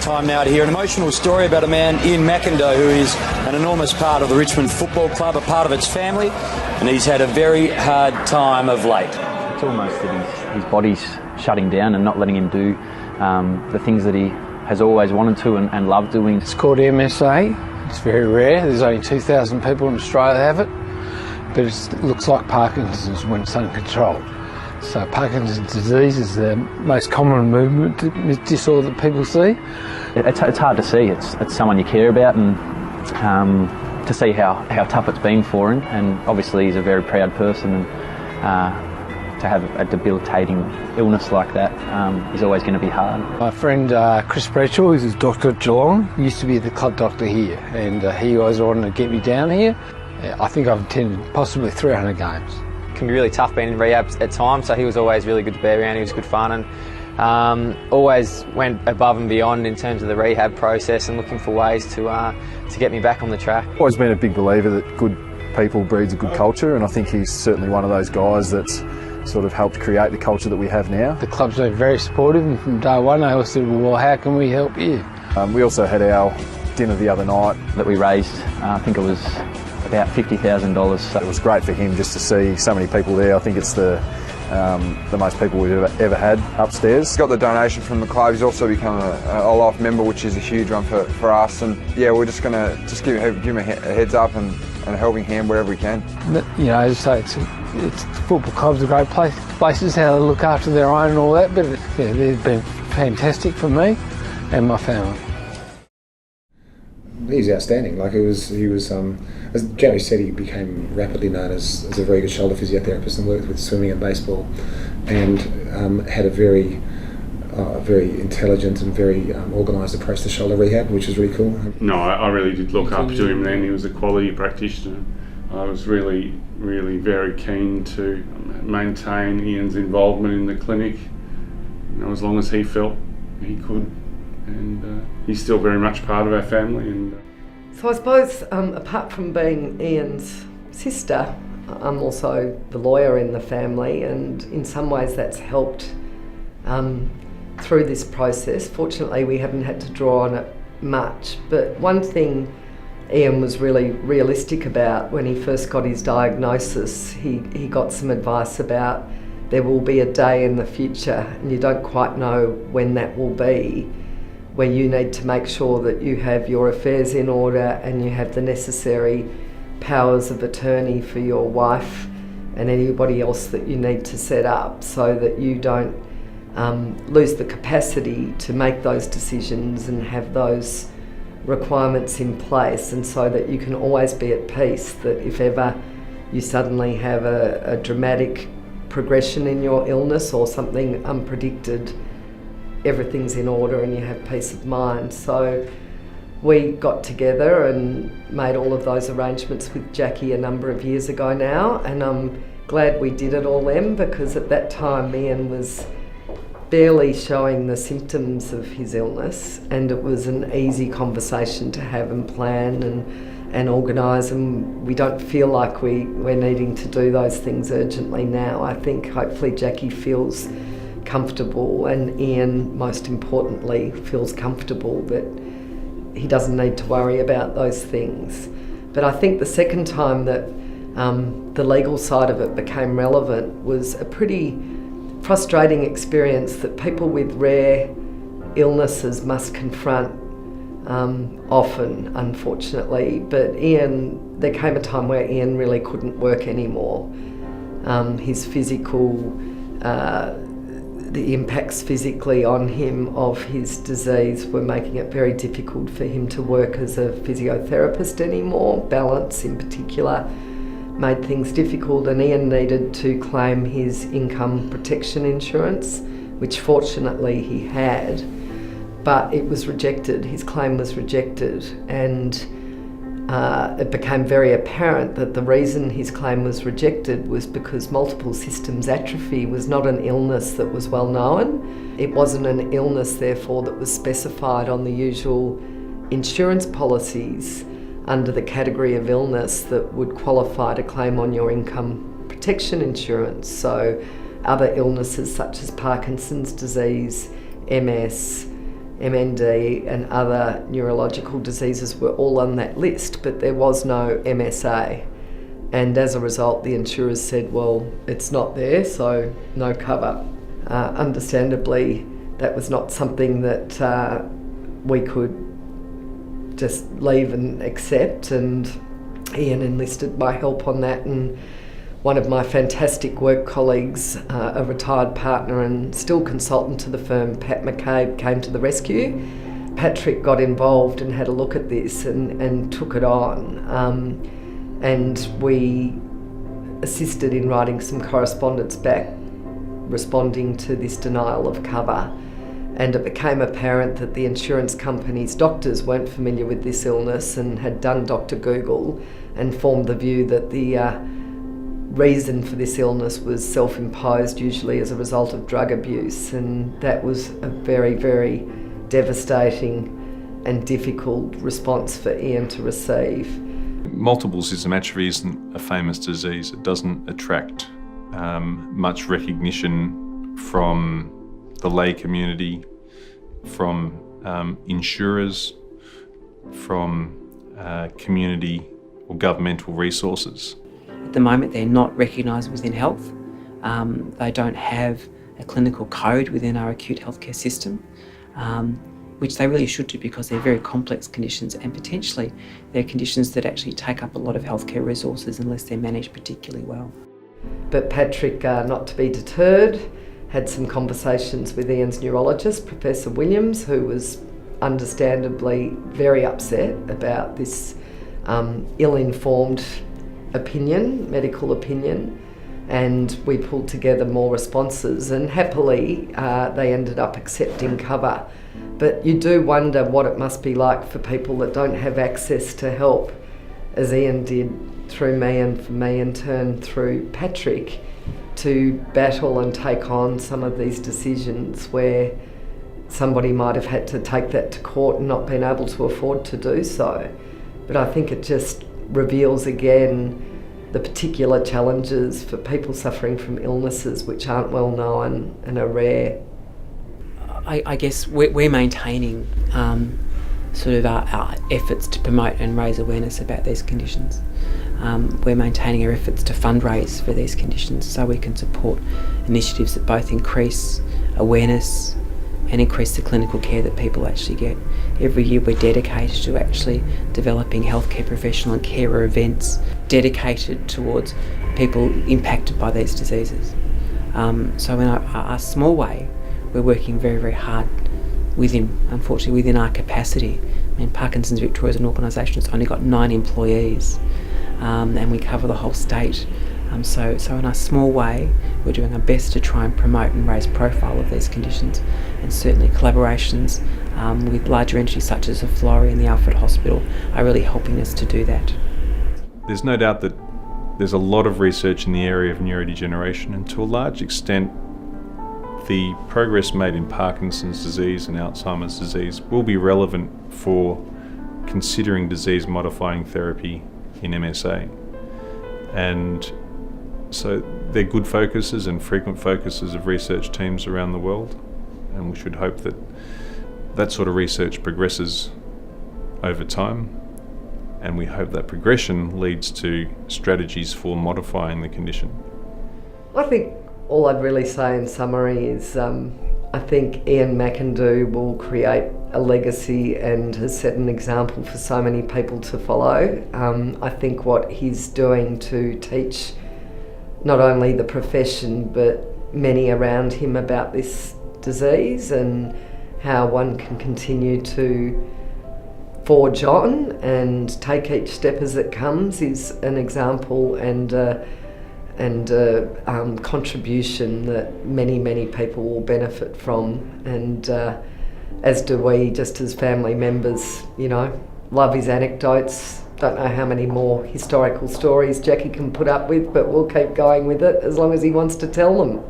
time now to hear an emotional story about a man, Ian McIndoe, who is an enormous part of the Richmond Football Club, a part of its family, and he's had a very hard time of late. It's almost that his body's shutting down and not letting him do the things that he has always wanted to and loved doing. It's called MSA. It's very rare. There's only 2,000 people in Australia have it, but it looks like Parkinson's when it's uncontrolled. So Parkinson's disease is the most common movement disorder that people see. It's hard to see. It's someone you care about, and to see how tough it's been for him. And obviously he's a very proud person, and to have a debilitating illness like that is always going to be hard. My friend Chris Bradshaw, who's a doctor at Geelong, used to be the club doctor here, and he always wanted to get me down here. I think I've attended possibly 300 games. It can be really tough being in rehab at times, so he was always really good to be around. He was good fun, and always went above and beyond in terms of the rehab process and looking for ways to get me back on the track. I've always been a big believer that good people breeds a good culture, and I think he's certainly one of those guys that's sort of helped create the culture that we have now. The club's been very supportive, and from day one they always said, well, how can we help you? We also had our dinner the other night that we raised, I think it was about $50,000. So it was great for him just to see so many people there. I think it's the most people we've ever had upstairs. He's got the donation from the club. He's also become a life member, which is a huge one for us. And yeah, we're just going to give him a heads up and a helping hand wherever we can. You know, as I say, it's football clubs are great places, how they look after their own and all that. But yeah, they've been fantastic for me and my family. He's outstanding. Like he was, as Jacky said, he became rapidly known as a very good shoulder physiotherapist and worked with swimming and baseball, and had a very intelligent and very organised approach to shoulder rehab, which is really cool. No, I really did look up to him then. He was a quality practitioner. I was really very keen to maintain Ian's involvement in the clinic, as long as he felt he could. And he's still very much part of our family. And so I suppose apart from being Ian's sister, I'm also the lawyer in the family, and in some ways that's helped through this process. Fortunately, we haven't had to draw on it much, but one thing Ian was really realistic about when he first got his diagnosis, he got some advice about there will be a day in the future, and you don't quite know when that will be, where you need to make sure that you have your affairs in order and you have the necessary powers of attorney for your wife and anybody else that you need to set up, so that you don't lose the capacity to make those decisions and have those requirements in place, and so that you can always be at peace that if ever you suddenly have a dramatic progression in your illness or something unpredicted, everything's in order and you have peace of mind. So we got together and made all of those arrangements with Jacky a number of years ago now, and I'm glad we did it all then, because at that time Ian was barely showing the symptoms of his illness, and it was an easy conversation to have and plan and organise, and we don't feel like we're needing to do those things urgently now. I think hopefully Jacky feels comfortable, and Ian, most importantly, feels comfortable that he doesn't need to worry about those things. But I think the second time that the legal side of it became relevant was a pretty frustrating experience that people with rare illnesses must confront often, unfortunately. But Ian, there came a time where Ian really couldn't work anymore. His physical the impacts physically on him of his disease were making it very difficult for him to work as a physiotherapist anymore. Balance in particular made things difficult, and Ian needed to claim his income protection insurance, which fortunately he had, but it was rejected. His claim was rejected, and it became very apparent that the reason his claim was rejected was because multiple systems atrophy was not an illness that was well known. It wasn't an illness, therefore, that was specified on the usual insurance policies under the category of illness that would qualify to claim on your income protection insurance. So other illnesses such as Parkinson's disease, MS, MND and other neurological diseases were all on that list, but there was no MSA. And as a result, the insurers said, well, it's not there, so no cover. Understandably, that was not something that we could just leave and accept, and Ian enlisted my help on that, and one of my fantastic work colleagues, a retired partner and still consultant to the firm, Pat McCabe, came to the rescue. Patrick got involved and had a look at this and took it on. And we assisted in writing some correspondence back responding to this denial of cover. And it became apparent that the insurance company's doctors weren't familiar with this illness and had done Dr. Google and formed the view that the reason for this illness was self-imposed, usually as a result of drug abuse, and that was a very, very devastating and difficult response for Ian to receive. Multiple system atrophy isn't a famous disease. It doesn't attract much recognition from the lay community, from insurers, from community or governmental resources. At the moment, they're not recognised within health. They don't have a clinical code within our acute healthcare system, which they really should do, because they're very complex conditions, and potentially they're conditions that actually take up a lot of healthcare resources unless they're managed particularly well. But Patrick, not to be deterred, had some conversations with Ian's neurologist, Professor Williams, who was understandably very upset about this ill-informed opinion, medical opinion, and we pulled together more responses, and happily they ended up accepting cover. But you do wonder what it must be like for people that don't have access to help, as Ian did through me and for me in turn through Patrick, to battle and take on some of these decisions where somebody might have had to take that to court and not been able to afford to do so. But I think it just reveals again the particular challenges for people suffering from illnesses which aren't well known and are rare. I guess we're maintaining sort of our efforts to promote and raise awareness about these conditions. We're maintaining our efforts to fundraise for these conditions so we can support initiatives that both increase awareness and increase the clinical care that people actually get. Every year we're dedicated to actually developing healthcare professional and carer events dedicated towards people impacted by these diseases. So in our small way, we're working very, very hard unfortunately within our capacity. I mean, Parkinson's Victoria as an organisation has only got 9 employees, and we cover the whole state. So in a small way, we're doing our best to try and promote and raise profile of these conditions, and certainly collaborations with larger entities such as the Florey and the Alfred Hospital are really helping us to do that. There's no doubt that there's a lot of research in the area of neurodegeneration, and to a large extent the progress made in Parkinson's disease and Alzheimer's disease will be relevant for considering disease-modifying therapy in MSA. And so they're good focuses and frequent focuses of research teams around the world, and we should hope that that sort of research progresses over time, and we hope that progression leads to strategies for modifying the condition. I think all I'd really say in summary is I think Ian McIndoe will create a legacy and has set an example for so many people to follow. I think what he's doing to teach not only the profession but many around him about this disease and how one can continue to forge on and take each step as it comes is an example and contribution that many people will benefit from, and as do we, just as family members. You know, love his anecdotes. Don't know how many more historical stories Jacky can put up with, but we'll keep going with it as long as he wants to tell them.